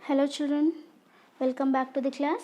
Hello children, welcome back to the class.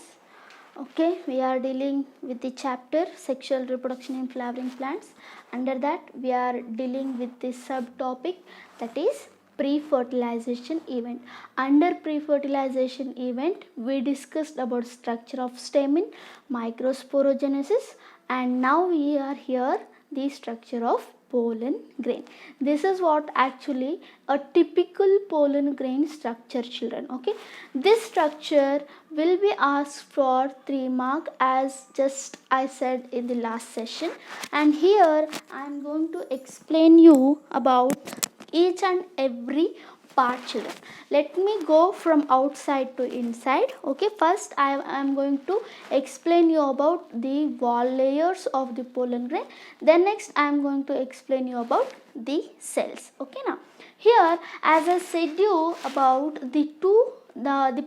Okay, we are dealing with the chapter sexual reproduction in flowering plants. Under that we are dealing with the subtopic, that is pre-fertilization event. Under pre-fertilization event we discussed about structure of stamen, microsporogenesis, and now we are here the structure of pollen grain. This is what actually a typical pollen grain structure, children. Okay, this structure will be asked for 3 mark, as just I said in the last session, and here I am going to explain you about each and every part, children. Let me go from outside to inside. Okay, first I am going to explain you about the wall layers of the pollen grain, then next I am going to explain you about the cells. Okay, now here, as I said you about the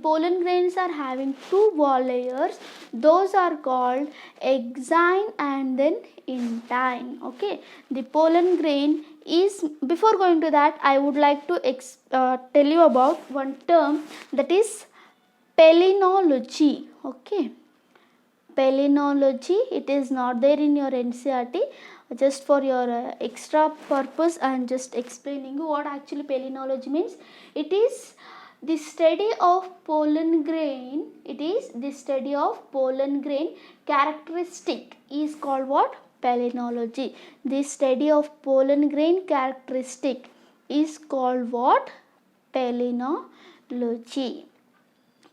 pollen grains are having two wall layers. Those are called exine and then intine. Okay, the pollen grain is, before going to that I would like to tell you about one term, that is palynology. Okay, palynology, it is not there in your NCERT. Just for your extra purpose I am just explaining you what actually palynology means. It is the study of pollen grain. It is the study of pollen grain characteristic is called what? Palynology. The study of pollen grain characteristic is called what? Palynology.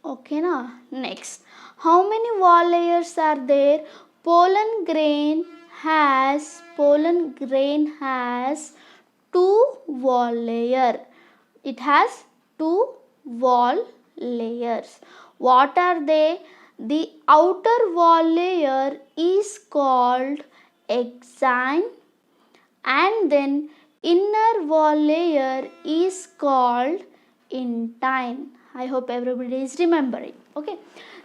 Okay, now next, how many wall layers are there? Pollen grain has two wall layer. It has two wall layers. What are they? The outer wall layer is called exine, and then inner wall layer is called intine. I hope everybody is remembering. Okay,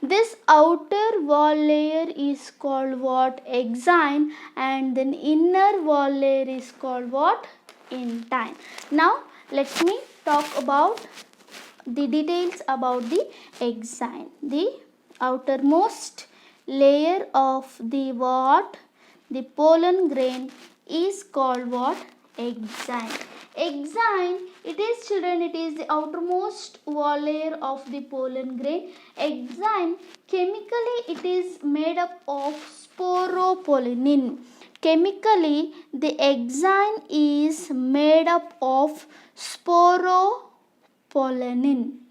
this outer wall layer is called what? Exine, and then inner wall layer is called what? Intine. Now let me talk about the details about the exine. The outermost layer of the what? The pollen grain is called what? Exine. Exine, it is, children, it is the outermost wall layer of the pollen grain. Exine, chemically it is made up of sporopollenin. Chemically the exine is made up of sporopollenin.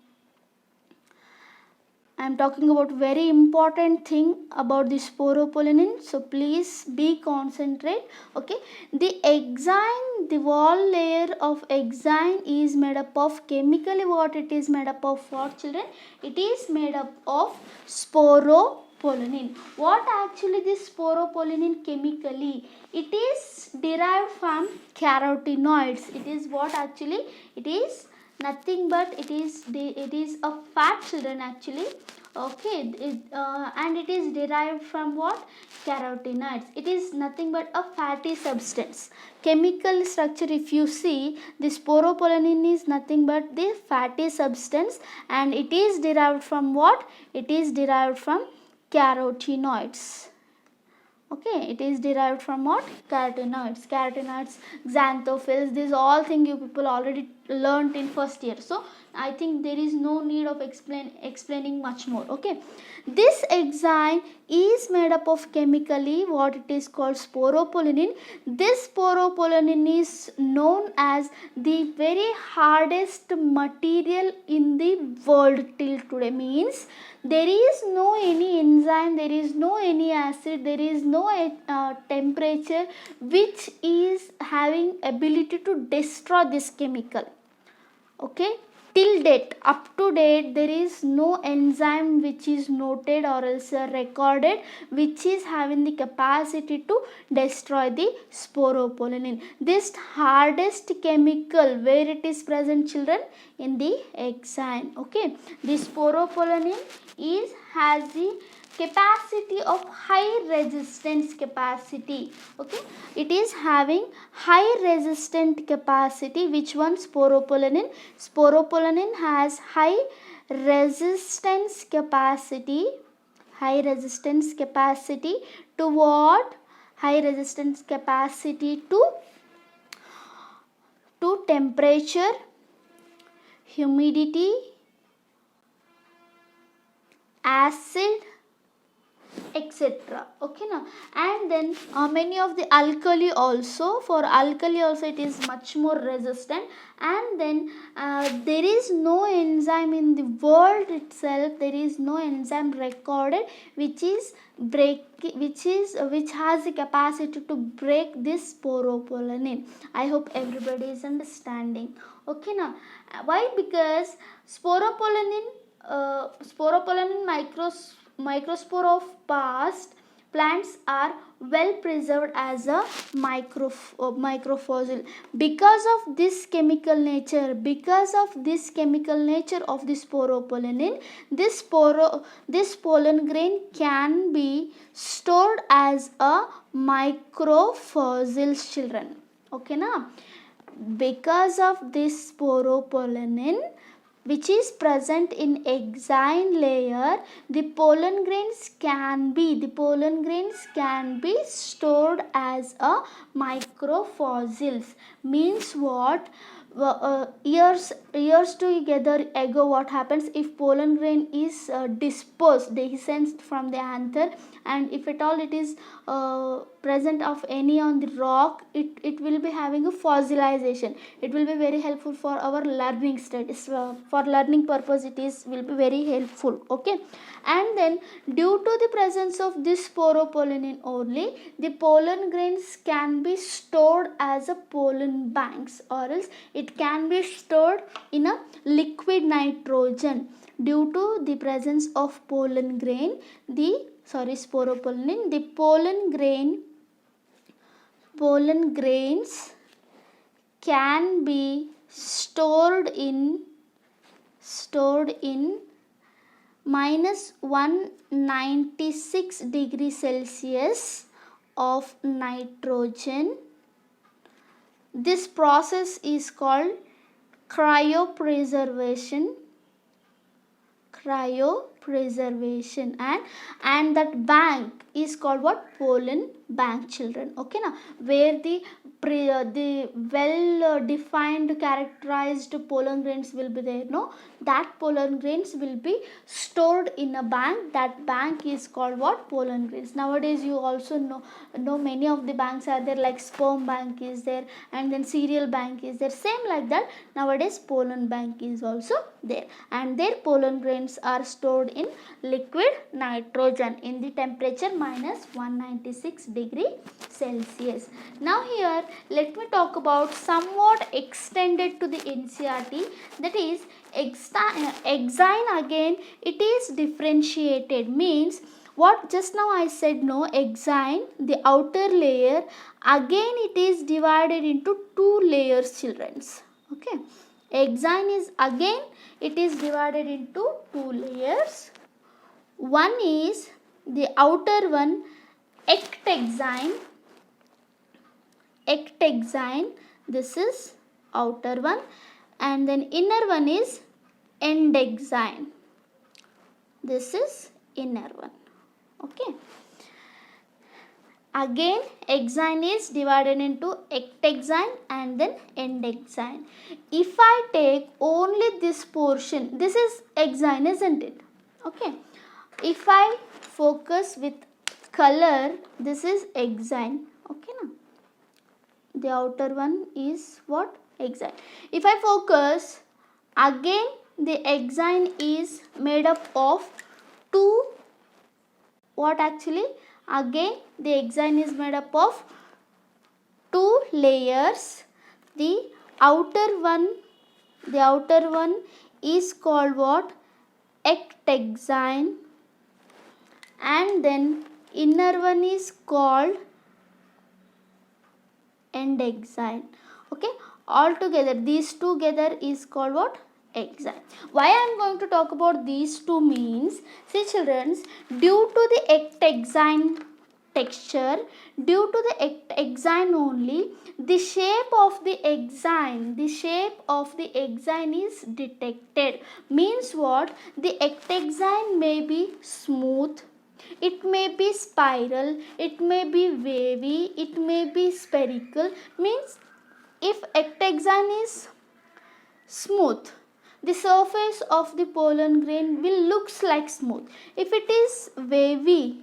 I am talking about very important thing about the sporopollenin, so please be concentrate. Okay, the exine, the wall layer of exine is made up of, chemically what it is made up of, what, children? It is made up of sporopollenin. What actually this sporopollenin chemically? It is derived from carotenoids. It is what actually? It is nothing but it is a fat, children, actually. Okay, and it is derived from what? Carotenoids. It is nothing but a fatty substance. Chemical structure, if you see, the sporopollenin is nothing but the fatty substance, and it is derived from what? It is derived from carotenoids. Okay, it is derived from what? Carotenoids. Carotenoids, xanthophylls, these all things you people already learnt in first year. So I think there is no need of explaining much more. Okay, this exine is made up of chemically what it is called sporopollenin. This sporopollenin is known as the very hardest material in the world till today. Means there is no any enzyme, there is no any acid, there is no temperature which is having ability to destroy this chemical. Okay, till date, up to date, there is no enzyme which is noted or else recorded which is having the capacity to destroy the sporopollenin. This hardest chemical, where it is present, children? In the exine. Okay, the sporopollenin has the capacity of high resistance capacity. Okay, it is having high resistant capacity. Which one? Sporopollenin. Sporopollenin has high resistance capacity, high resistance capacity to what? High resistance capacity to temperature, humidity, acid, etc. Okay now, and then many of the alkali also, for alkali also it is much more resistant. And then there is no enzyme in the world itself, there is no enzyme recorded which is which has the capacity to break this sporopollenin. I hope everybody is understanding. Okay now, why? Because sporopollenin microspore of past plants are well preserved as a microfossil because of this chemical nature. Because of this chemical nature of the sporopollenin, this pollen grain can be stored as a microfossils, children. Okay na? Because of this sporopollenin which is present in exine layer, the pollen grains can be stored as a microfossils. Means what? Years together ago, what happens if pollen grain is descends from the anther, and if at all it is present of any on the rock, it will be having a fossilization. It will be very helpful for our learning studies. For learning purpose it is will be very helpful. Okay, and then due to the presence of this sporopollenin only, the pollen grains can be stored as a pollen banks, or else it can be stored in a liquid nitrogen. Due to the presence of pollen grain, sporopollenin, the pollen grains can be stored in minus 196 degrees Celsius of nitrogen. This process is called cryopreservation, and that bank is called what? Pollen bank, children. Okay now, where the well defined characterized pollen grains will be there, no, that pollen grains will be stored in a bank. That bank is called what? Pollen grains. Nowadays you also know many of the banks are there, like sperm bank is there, and then cereal bank is there. Same like that, nowadays pollen bank is also there, and their pollen grains are stored in liquid nitrogen in the temperature minus 196 degree Celsius. Now here let me talk about somewhat extended to the NCERT, that is exine. Again it is differentiated, means what just now I said, no, exine, the outer layer, again it is divided into two layers, childrens. Okay, exine is again it is divided into two layers. One is the outer one, ectexine, this is outer one, and then inner one is endexine, this is inner one. Okay, again exine is divided into ectexine and then endexine. If I take only this portion, this is exine, isn't it? Okay, if I focus with color, this is exine. Okay now, the outer one is what? Exine. If I focus, again the exine is made up of two, what actually? Again the exine is made up of two layers. The outer one is called what? Ectexine, and then inner one is called endexine. Okay, all together these two together is called what? Exine. Why I am going to talk about these two means, see children, due to the ectexine texture. Due to the exine only, the shape of the exine is detected. Means what? The ectexine may be smooth, it may be spiral, it may be wavy, it may be spherical. Means if ectexine is smooth, the surface of the pollen grain will looks like smooth. If it is wavy,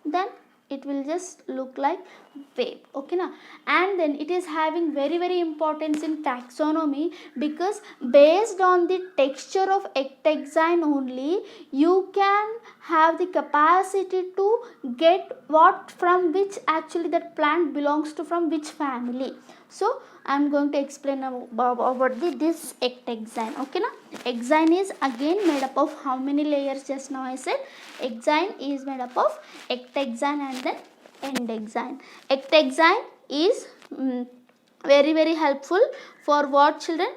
then it will just look like wave. Okay na? And then it is having very importance in taxonomy, because based on the texture of ectexine only, you can have the capacity to get what from which actually that plant belongs to, from which family. So I am going to explain about this ectexine. Okay na? Exine is again made up of how many layers? Just now I said exine is made up of ectexine and then endexine. Ectexine is very helpful for what, children?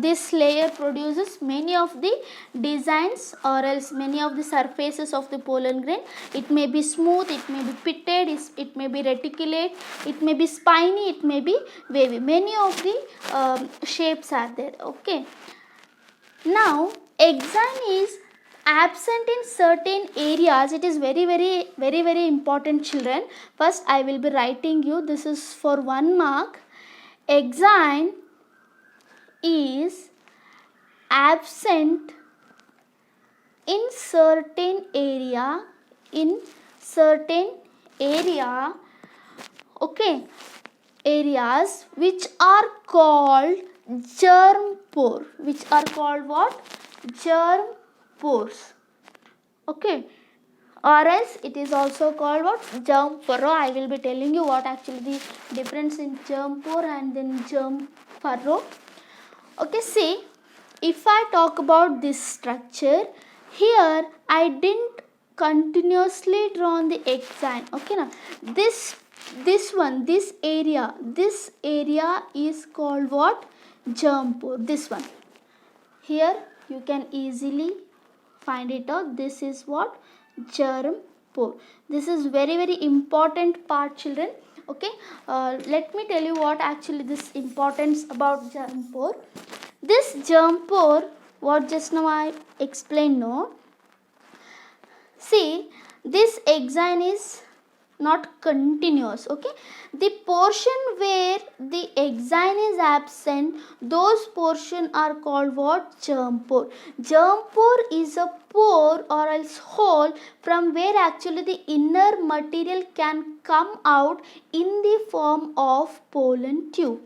This layer produces many of the designs or else many of the surfaces of the pollen grain. It may be smooth, it may be pitted, it may be reticulate, it may be spiny, it may be wavy. Many of the shapes are there. Okay. Now exine is absent in certain areas. It is very important, children. First I will be writing you, this is for 1 mark. Exine is absent in certain area, okay, areas which are called germ pore. Which are called what? Germ pores. Okay, or else it is also called what? Germ furrow. I will be telling you what actually the difference in germ pore and then germ furrow. Okay, see, if I talk about this structure, here I didn't continuously draw on the exine. Okay now, this area is called what? Germ pore. This one here you can easily find it out. This is what? Germ pore. This is very important part, children. Okay, let me tell you what actually this importance about germ pore. This germ pore, what just now I explained, no? See, this exine is not continuous. Okay, the portion where the exine is absent, those portion are called what? Germ pore. Germ pore is a pore or else hole from where actually the inner material can come out in the form of pollen tube.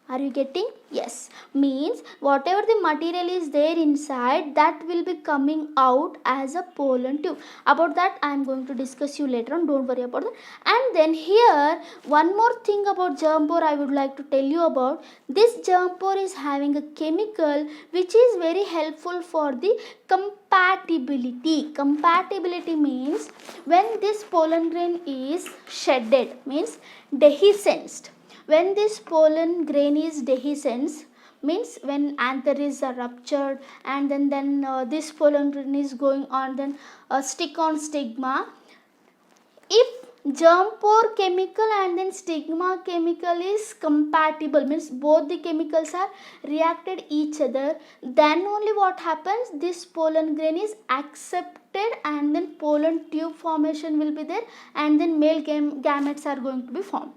Are you getting? Yes. Means whatever the material is there inside, that will be coming out as a pollen tube. About that I am going to discuss you later on. Don't worry about that. And then here one more thing about germ pore I would like to tell you about. This germ pore is having a chemical which is very helpful for the compatibility. Compatibility means when this pollen grain is shedded, means dehiscensed. When this pollen grain is dehiscence, means when anthers are ruptured and then this pollen grain is going on, then stick on stigma. If germ pore chemical and then stigma chemical is compatible, means both the chemicals are reacted each other, then only what happens? This pollen grain is accepted and then pollen tube formation will be there and then male gametes are going to be formed.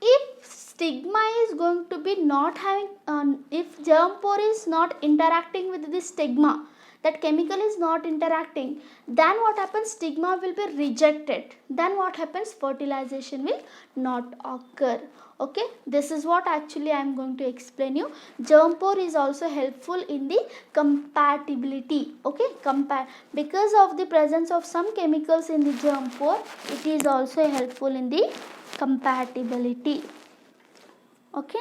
If stigma is going to be not having, if germ pore is not interacting with the stigma, that chemical is not interacting, then what happens? Stigma will be rejected. Then what happens? Fertilization will not occur. Okay, this is what actually I am going to explain you. Germ pore is also helpful in the compatibility. Okay, because of the presence of some chemicals in the germ pore, it is also helpful in the compatibility. Okay,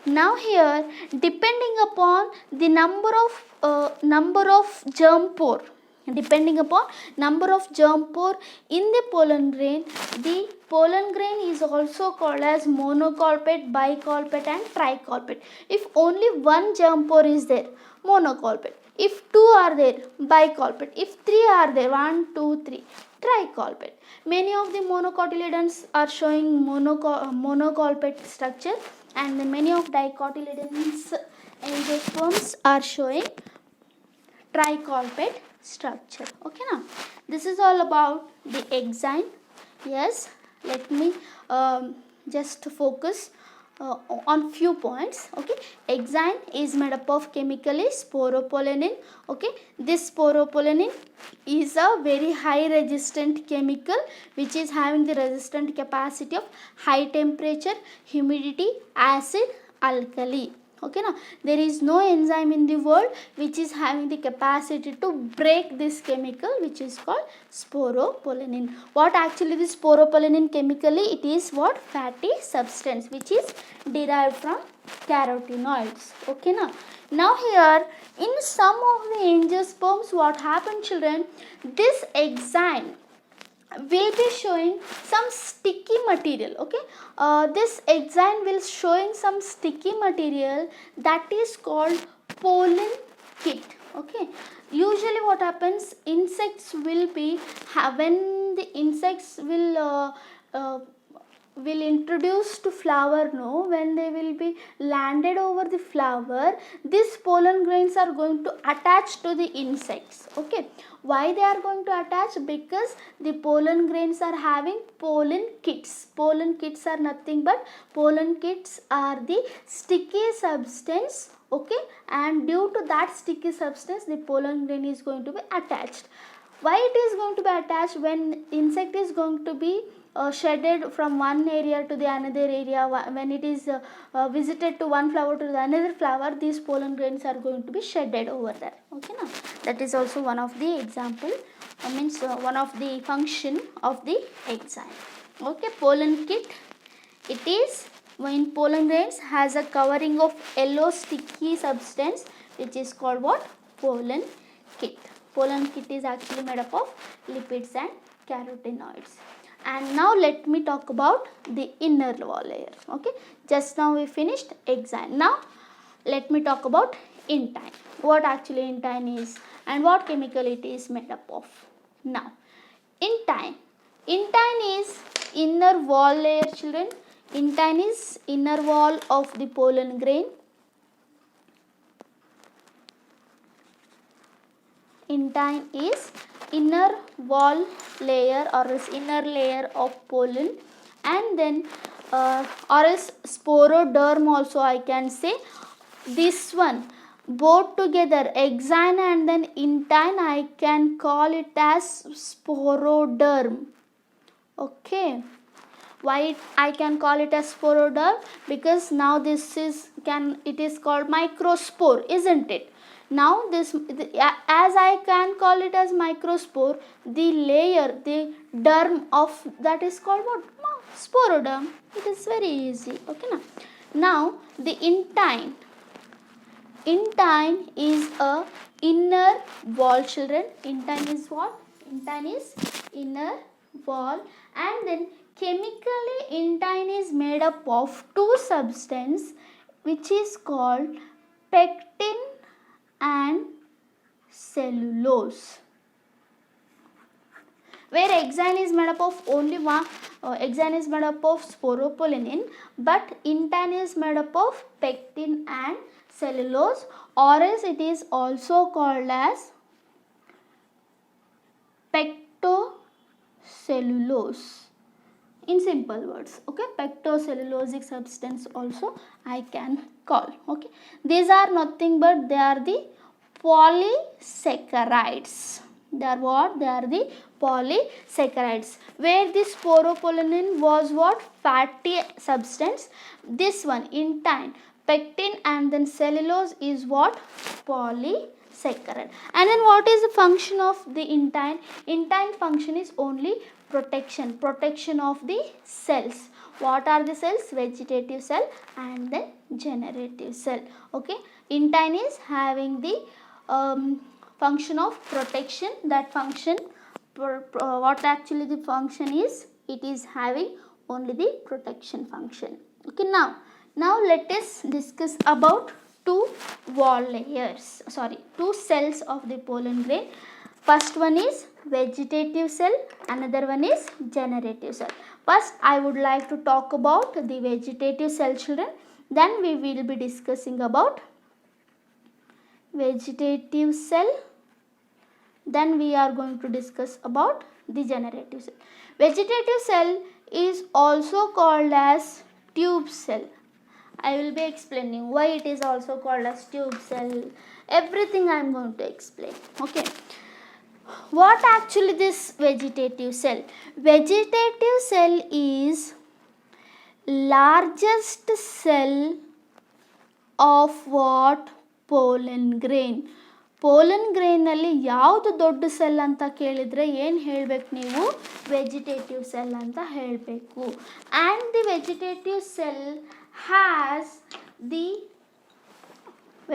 now here depending upon the number of germ pore, depending upon number of germ pore in the pollen grain, the pollen grain is also called as monocolpate, bicolpate and tricolpate. If only one germ pore is there, monocolpate. If 2 are there, bicolpate. If 3 are there, 1, 2, 3, tricolpate. Many of the monocotyledons are showing monocolpate structure, and many of dicotyledons angiosperms are showing tricolpate structure. Okay, now this is all about the exine. Yes, let me just focus on few points. Okay, exine is made up of chemically sporopollenin. Okay, this sporopollenin is a very high resistant chemical which is having the resistant capacity of high temperature, humidity, acid, alkali. Okay, now there is no enzyme in the world which is having the capacity to break this chemical, which is called sporopollenin. What actually the sporopollenin chemically? It is what? Fatty substance which is derived from carotenoids. Okay, now here in some of the angiosperms, what happened, children? This exine will be showing some sticky material. Okay, this exine will showing some sticky material that is called pollen kit. Okay, usually what happens, insects will be when the insects will introduce to flower, no, when they will be landed over the flower, these pollen grains are going to attach to the insects. Okay, why they are going to attach? Because the pollen grains are having pollen kits. Pollen kits are nothing but, pollen kits are the sticky substance. Okay, and due to that sticky substance, the pollen grain is going to be attached. Why it is going to be attached? When insect is going to be shedded from one area to the another area, when it is visited to one flower to the another flower, these pollen grains are going to be shedded over there. Okay, now that is also one of the example, means one of the function of the exine. Okay, pollen kit, it is when pollen grains has a covering of yellow sticky substance which is called what? Pollen kit. Pollen kit is actually made up of lipids and carotenoids. And now let me talk about the inner wall layer. Okay, just now we finished exine. Now let me talk about intine. What actually intine is and what chemical it is made up of. Now intine is inner wall layer, children. Intine is inner wall of the pollen grain. Intine is inner wall layer or else inner layer of pollen, and then or else sporoderm also I can say. This one both together, exine and then intine, I can call it as sporoderm. Okay, why I can call it as sporoderm? Because now this is it is called microspore, isn't it? Now this, as I can call it as microspore, the layer, the derm of that is called what? Sporoderm. It is very easy. Okay, now the intine is a inner wall, children. Intine is what? Intine is inner wall, and then chemically intine is made up of two substances which is called pectin and cellulose. Where exine is made up of only one, exine is made up of sporopollenin, but intine is made up of pectin and cellulose, or else it is also called as pectocellulose. In simple words, okay, pectocellulosic substance also I can call. Okay, these are nothing but they are the polysaccharides. They are what? They are the polysaccharides. Where this sporopollenin was what? Fatty substance. This one intine, pectin and then cellulose is what? Polysaccharide. And then what is the function of the intine? Intine function is only protection of the cells. What are the cells? Vegetative cell and then generative cell. Okay, intine is having the function of protection. That function, what actually the function is? It is having only the protection function. Okay, now let us discuss about two two cells of the pollen grain. First one is vegetative cell, another one is generative cell. First I would like to talk about the vegetative cell, children, then we will be discussing about vegetative cell, then we are going to discuss about the generative cell. Vegetative cell is also called as tube cell. I will be explaining why it is also called as tube cell. Everything I am going to explain. Okay. What actually this vegetative cell? Vegetative cell is largest cell of what? Pollen grain. Pollen ಗ್ರೇನಲ್ಲಿ ಯಾವುದು ದೊಡ್ಡ cell ಅಂತ ಕೇಳಿದರೆ ಏನು ಹೇಳಬೇಕು ನೀವು? Vegetative cell ಅಂತ ಹೇಳಬೇಕು. And the vegetative cell has the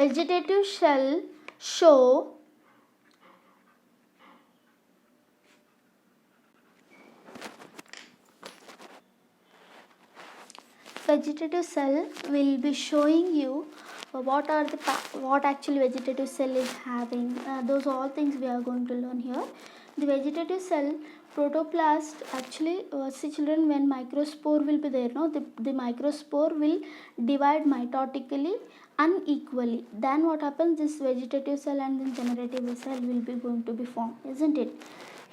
vegetative cell show vegetative cell will be showing you what actually vegetative cell is having. Those all things we are going to learn here. The vegetative cell protoplast, actually see children, when microspore will be there, no, the microspore will divide mitotically unequally. Then what happens? This vegetative cell and then generative cell will be going to be formed, isn't it?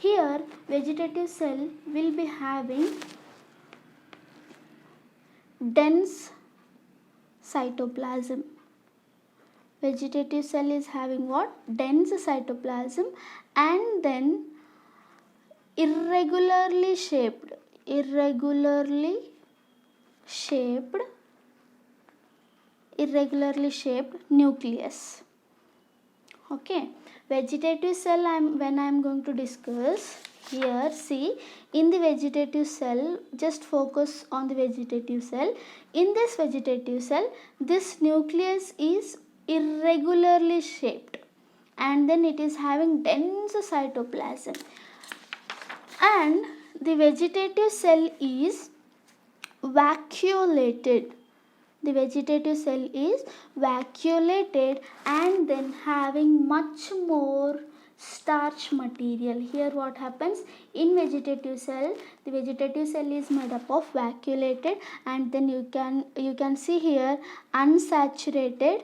Here vegetative cell will be having dense cytoplasm. Vegetative cell is having what? Dense cytoplasm and then irregularly shaped nucleus. Okay, vegetative cell when I am going to discuss here, see, in the vegetative cell, just focus on the vegetative cell. In this vegetative cell, this nucleus is irregularly shaped and then it is having dense cytoplasm, and the vegetative cell is vacuolated. The vegetative cell is vacuolated and then having much more starch material. Here what happens? In vegetative cell, the vegetative cell is made up of vacuolated and then you can see here unsaturated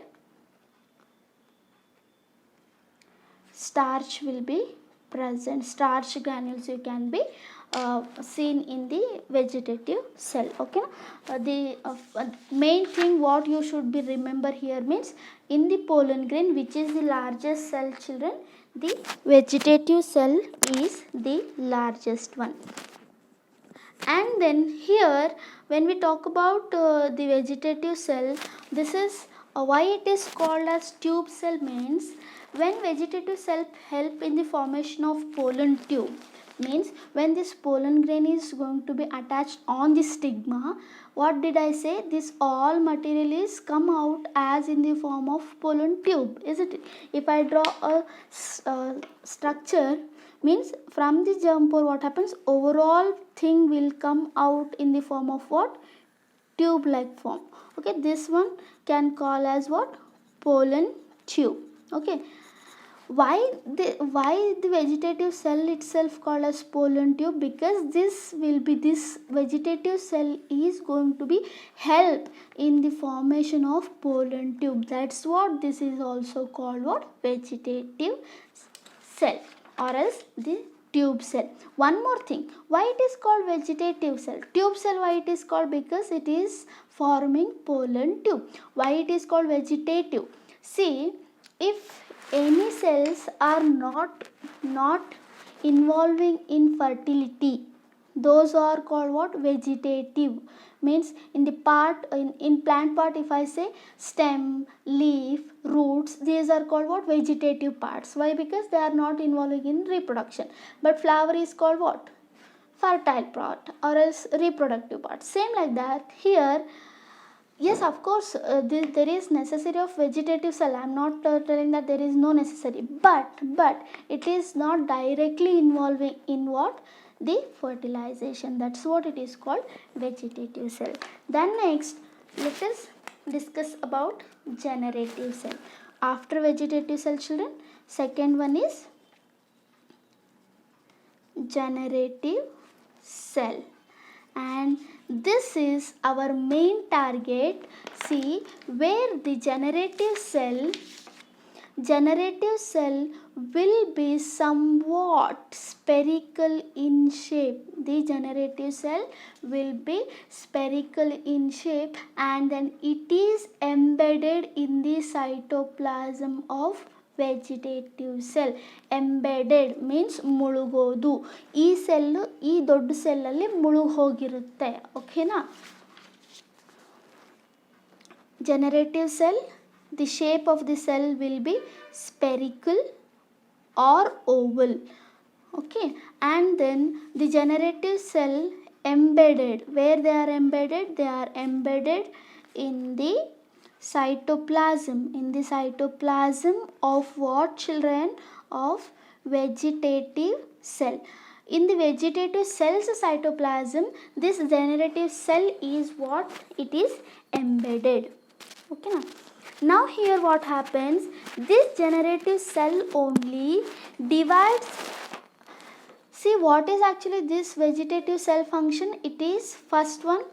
starch will be present. Starch granules you can be seen in the vegetative cell. Okay, the main thing what you should be remember here means, in the pollen grain, which is the largest cell, children, the vegetative cell is the largest one. And then here when we talk about the vegetative cell, this is why it is called as tube cell means, when vegetative cell help in the formation of pollen tube, means when this pollen grain is going to be attached on the stigma, what did I say? This all material is come out as in the form of pollen tube, isn't it? If I draw a structure, means from the germ pore what happens? Overall thing will come out in the form of what? Tube like form. Okay, this one can call as what? Pollen tube. Okay, why the vegetative cell itself called as pollen tube? Because this vegetative cell is going to be help in the formation of pollen tube. That's what this is also called what? Vegetative cell or else the tube cell. One more thing, why it is called vegetative cell? Tube cell, why it is called? Because it is forming pollen tube. Why it is called vegetative? See, if any cells are not involving in fertility, those are called what? Vegetative. Means in the part in plant part, if I say stem, leaf, roots, these are called what? Vegetative parts. Why? Because they are not involving in reproduction. But flower is called what? Fertile part or else reproductive part. Same like that here. Yes, of course, there is necessary of vegetative cell. I am not telling that there is no necessary, but it is not directly involving in what? The fertilization. That's what it is called vegetative cell. Then next, let us discuss about generative cell. After vegetative cell, children, second one is generative cell, and this is our main target. See, where the generative cell will be somewhat spherical in shape. The generative cell will be spherical in shape, and then it is embedded in the cytoplasm of vegetative cell. Embedded means ಮುಳುಗೋದು. ಈ cell ಈ ದೊಡ್ಡ ಸೆಲ್ಲಲ್ಲಿ ಮುಳುಗೋಗಿರುತ್ತೆ. ಓಕೆನಾ? Generative cell, the shape of the cell will be spherical or oval. Okay, and then the generative cell embedded, where they are embedded in the cytoplasm of what, children? Of vegetative cell. In the vegetative cell's cytoplasm, this generative cell is what? It is embedded. Okay, now here what happens, this generative cell only divides. See, what is actually this vegetative cell function? It is first one,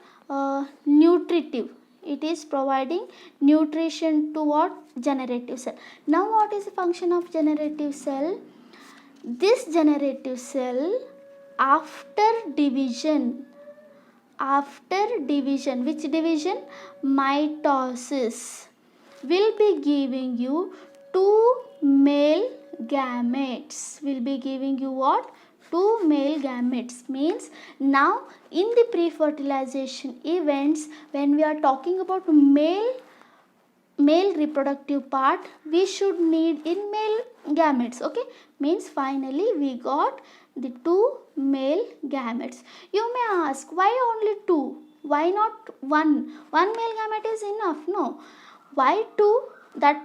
nutritive. It is providing nutrition to what? Generative cell. Now what is the function of generative cell? This generative cell, after division, which division? Mitosis, will be giving you two male gametes. Will be giving you what? Two male gametes. Means now in the pre-fertilization events, when we are talking about male reproductive part, we should need in male gametes. Okay, means finally we got the two male gametes. You may ask, why only two? Why not one? One male gamete is enough. No, why two? That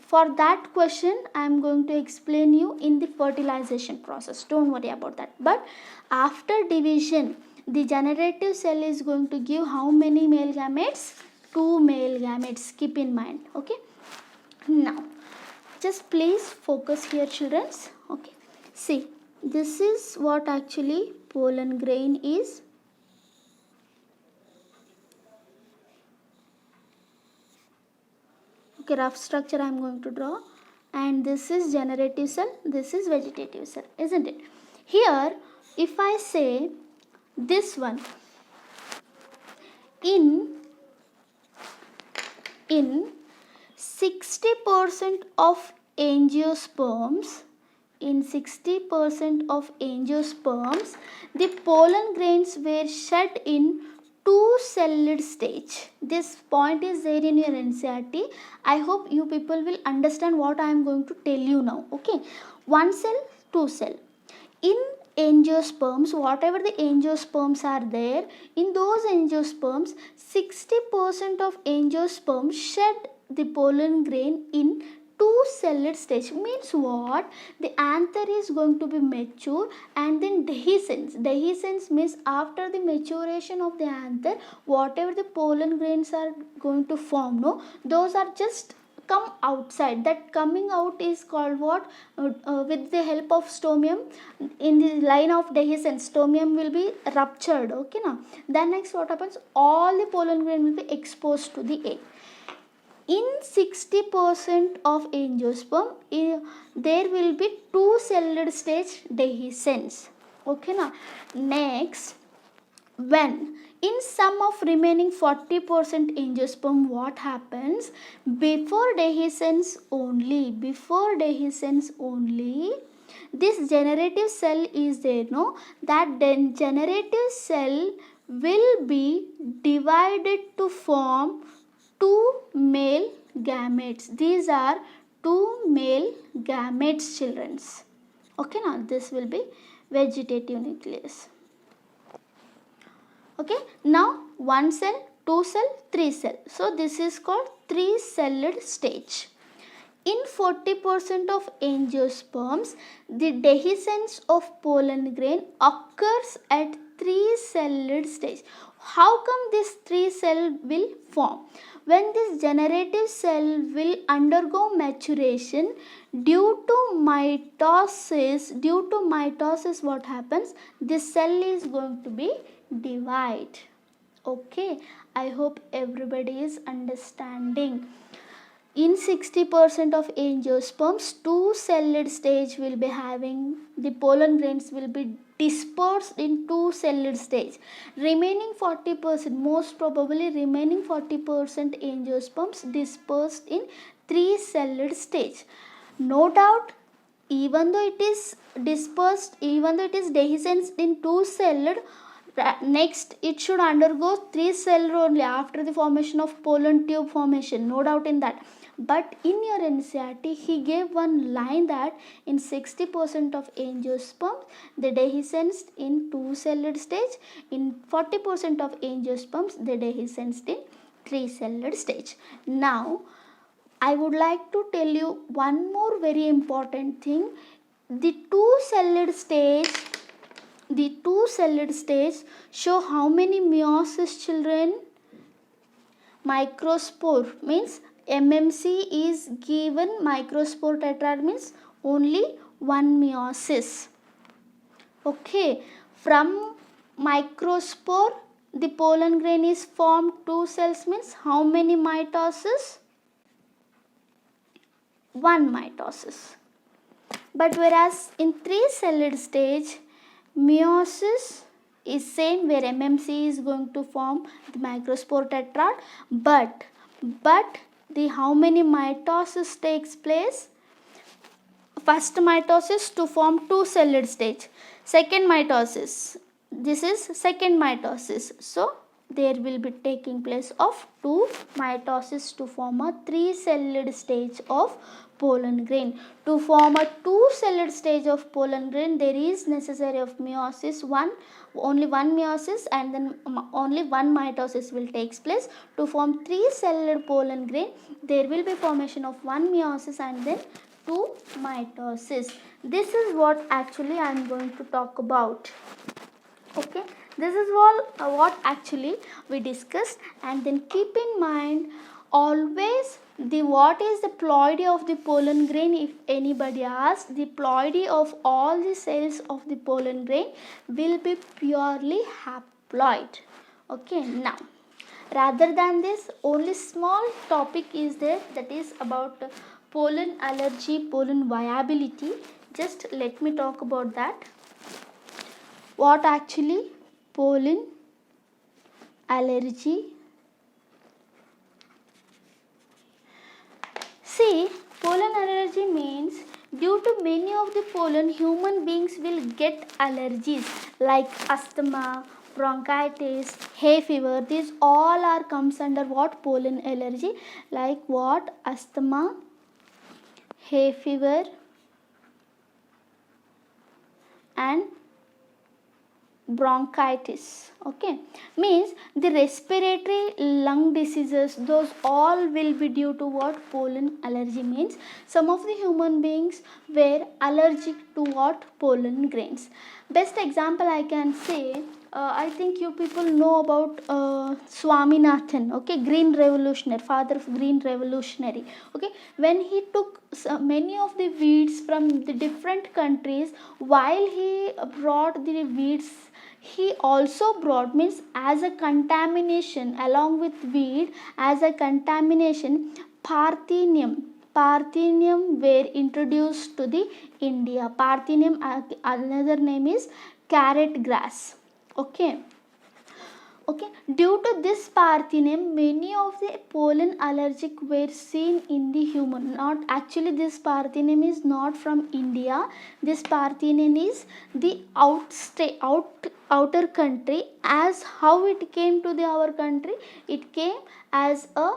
for that question I am going to explain you in the fertilization process. Don't worry about that. But after division, the generative cell is going to give how many male gametes? Two male gametes. Keep in mind. Okay, now just please focus here, children. Okay, see, this is what actually pollen grain is. Okay, rough structure I am going to draw, and this is generative cell, this is vegetative cell, isn't it? Here if I say this one, in 60% of angiosperms, the pollen grains were shed in two-celled stage. This point is there in your NCERT. I hope you people will understand what I am going to tell you now. Okay, one cell, two cell. In angiosperms, whatever the angiosperms are there, in those angiosperms, 60% of angiosperms shed the pollen grain in two-celled stage. Means what? The anther is going to be mature, and then dehiscence. Dehiscence means after the maturation of the anther, whatever the pollen grains are going to form, no, those are just come outside. That coming out is called what? With the help of stomium, in the line of dehiscence, stomium will be ruptured. Okay, now then next what happens? All the pollen grain will be exposed to the air. In 60% of angiosperm, there will be two-celled stage dehiscence. Okay, now next, when in some of remaining 40% angiosperm, what happens? Before dehiscence only, this generative cell is there, no? That then generative cell will be divided to form two male gametes. These are two male gametes, children. Okay, now this will be vegetative nucleus. Okay, now one cell, two cell, three cell. So this is called three-celled stage. In 40% of angiosperms, the dehiscence of pollen grain occurs at three-celled stage. How come this three cell will form? When this generative cell will undergo maturation, due to mitosis what happens, this cell is going to be divide. Okay, I hope everybody is understanding. In 60% of angiosperms, two-celled stage will be having, the pollen grains will be dispersed in two-celled stage. Remaining 40%, most probably remaining 40% angiosperms dispersed in three-celled stage. No doubt, even though it is dispersed, even though it is dehiscence in two-celled, next it should undergo three-celled only after the formation of pollen tube formation, no doubt in that. But in your NCERT, he gave one line that in 60% of angiosperms, they dehiscence in two-celled stage. In 40% of angiosperms, they dehiscence in three-celled stage. Now, I would like to tell you one more very important thing. The two-celled stage show how many meiosis, children? Microspore means MMC is given, microspore tetrad means only one meiosis. Okay, from microspore the pollen grain is formed, two cells means how many mitosis? One mitosis. But whereas in three-celled stage, meiosis is same, where MMC is going to form the microspore tetrad, but the how many mitosis takes place? First mitosis to form two-celled stage. Second mitosis, this is second mitosis. So there will be taking place of two mitosis to form a three-celled stage of pollen grain. To form a two-celled stage of pollen grain, there is necessary of meiosis, only one meiosis, and then only one mitosis will takes place. To form three-celled pollen grain, there will be formation of one meiosis and then two mitosis. This is what actually I am going to talk about. Okay, this is all what actually we discussed. And then keep in mind always the what is the ploidy of the pollen grain. If anybody asks, the ploidy of all the cells of the pollen grain will be purely haploid. Okay, now rather than this, only small topic is there, that is about pollen allergy, pollen viability. Just let me talk about that. What actually pollen allergy? See, pollen allergy means due to many of the pollen, human beings will get allergies like asthma, bronchitis, hay fever. These all are comes under what? Pollen allergy. Like what? Asthma, hay fever and bronchitis. Okay, means the respiratory lung diseases, those all will be due to what? Pollen allergy. Means some of the human beings were allergic to what? Pollen grains. Best example I can say, I think you people know about Swaminathan, okay, green revolutionary, father of green revolutionary. Okay, when he took many of the weeds from the different countries, while he brought the weeds, he also brought, means as a contamination along with weed, as a contamination, Parthenium were introduced to the India. Parthenium, another name is carrot grass. Okay, due to this Parthenium, many of the pollen allergic were seen in the human. Not actually, this Parthenium is not from India. This Parthenium is the outer country. As how it came to our country? It came as a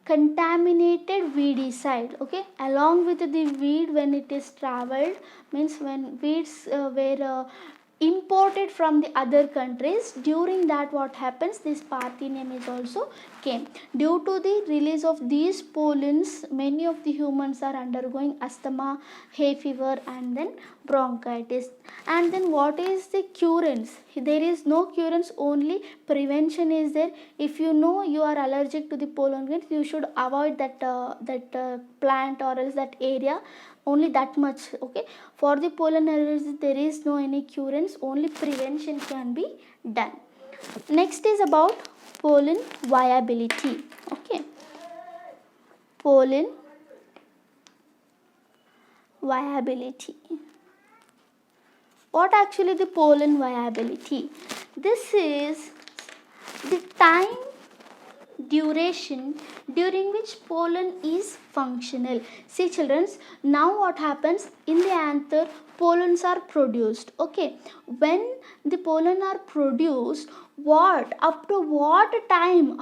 contaminated weedicide. Okay, along with the weed, when it is traveled, means when weeds were imported from the other countries. During that what happens, this Parthenium is also came. Due to the release of these pollens, many of the humans are undergoing asthma, hay fever, and then bronchitis. And then what is the curance? There is no curance, only prevention is there. If you know you are allergic to the pollen grains, you should avoid that plant or else that area, only that much. Okay, for the pollen allergy there is no any curance, only prevention can be done. Next is about pollen viability. Okay, pollen viability. What actually the pollen viability? This is the time duration during which pollen is functional. See children, now what happens, in the anther pollens are produced. Okay, when the pollen are produced, up to what time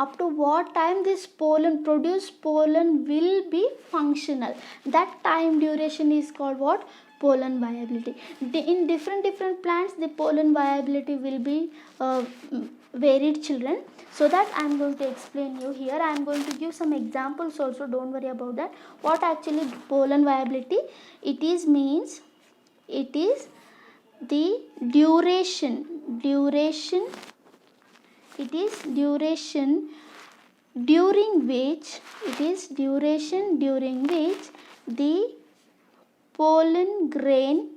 this produced pollen will be functional, that time duration is called what? Pollen viability. In different plants the pollen viability will be varied children. So that I am going to explain you here. I am going to give some examples also, don't worry about that. What actually pollen viability? It is the duration. It is duration during which the pollen grain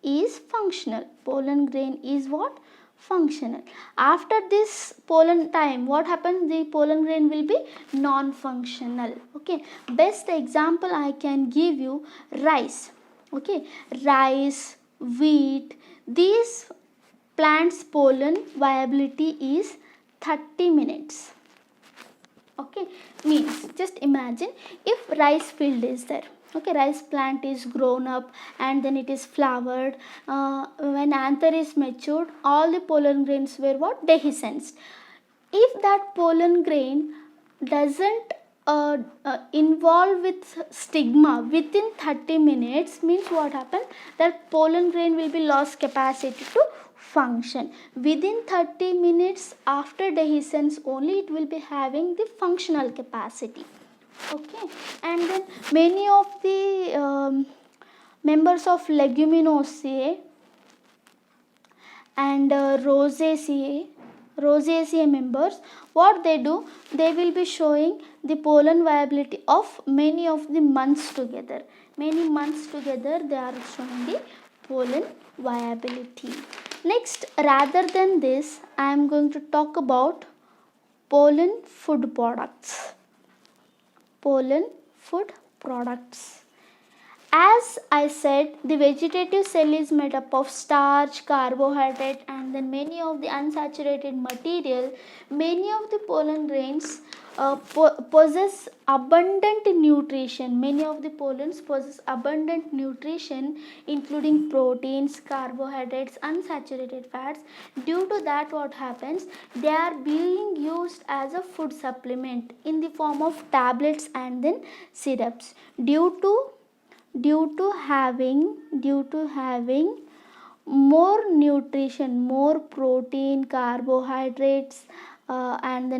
is functional. Pollen grain is what? Functional. After this pollen time, what happens? The pollen grain will be non-functional. Okay, best example I can give you, rice. Okay, rice, wheat, these plants pollen viability is 30 minutes. Okay, means just imagine if rice field is there. Okay, rice plant is grown up and then it is flowered. When anther is matured, all the pollen grains were what? Dehiscence. If that pollen grain doesn't involve with stigma within 30 minutes, means what happens? That pollen grain will be lost capacity to function. Within 30 minutes after dehiscence only it will be having the functional capacity. Okay, and then many of the members of Leguminosae and Rosaceae members, what they do, they will be showing the pollen viability of many of the months together. Many months together they are showing the pollen viability. Next, rather than this, I am going to talk about pollen food products. Pollen food products. As I said, the vegetative cell is made up of starch, carbohydrate, and then many of the unsaturated material. Many of the pollen grains possess abundant nutrition. Many of the pollens possess abundant nutrition, including proteins, carbohydrates, unsaturated fats. Due to that, what happens? They are being used as a food supplement in the form of tablets and then syrups. Due to having more nutrition, more protein, carbohydrates, and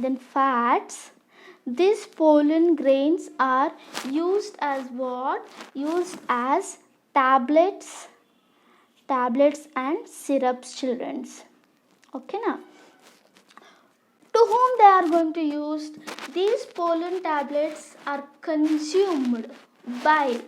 then fats, these pollen grains are used as what? Used as tablets and syrups, childrens. Okay, now to whom they are going to use? These pollen tablets are consumed by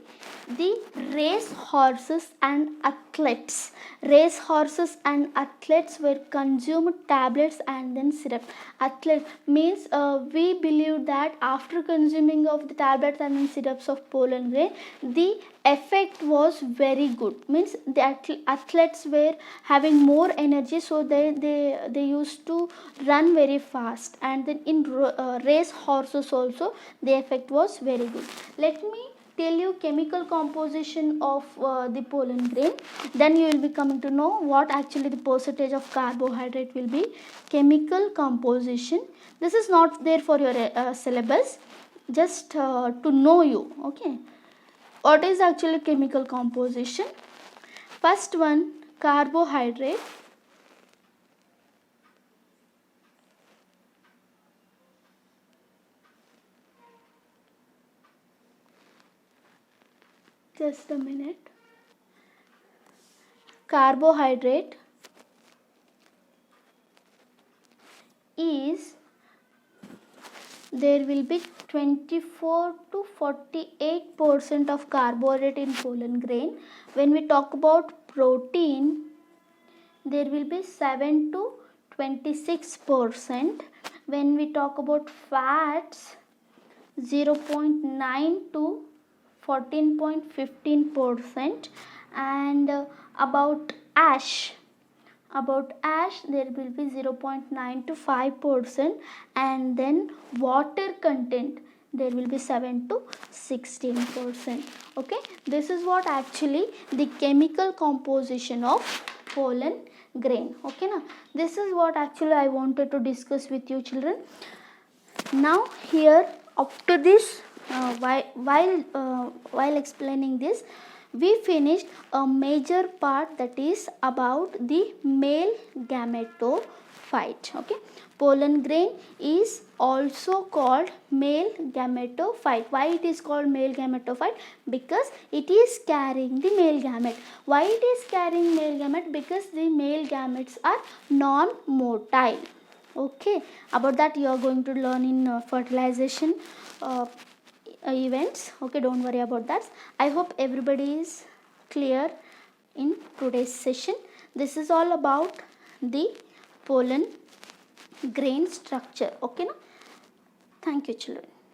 the race horses and athletes. Race horses and athletes were consumed tablets and then syrup. Athlete means we believe that after consuming of the tablets and then syrups of pollen grain, the effect was very good. Means the athletes were having more energy, so they used to run very fast, and then in race horses also the effect was very good. Let me tell you chemical composition of the pollen grain, then you will be coming to know what actually the percentage of carbohydrate will be. Chemical composition, this is not there for your syllabus, just to know you. Okay, what is actually chemical composition? First one, carbohydrate. Just a minute. Carbohydrate is, there will be 24 to 48% of carbohydrate in pollen grain. When we talk about protein, there will be 7 to 26%. When we talk about fats, 0.9 to 14.15%. And about ash there will be 0.9 to 5%. And then water content, there will be 7 to 16%. Okay, this is what actually the chemical composition of pollen grain. Okay, now this is what actually I wanted to discuss with you, children. Now here, after this, while explaining this, we finished a major part, that is about the male gametophyte. Okay, pollen grain is also called male gametophyte. Why it is called male gametophyte? Because it is carrying the male gamete. Why it is carrying male gamete? Because the male gametes are non-motile. Okay, about that you are going to learn in fertilization events. Okay, don't worry about that. I hope everybody is clear in today's session. This is all about the pollen grain structure. Okay, now thank you, children.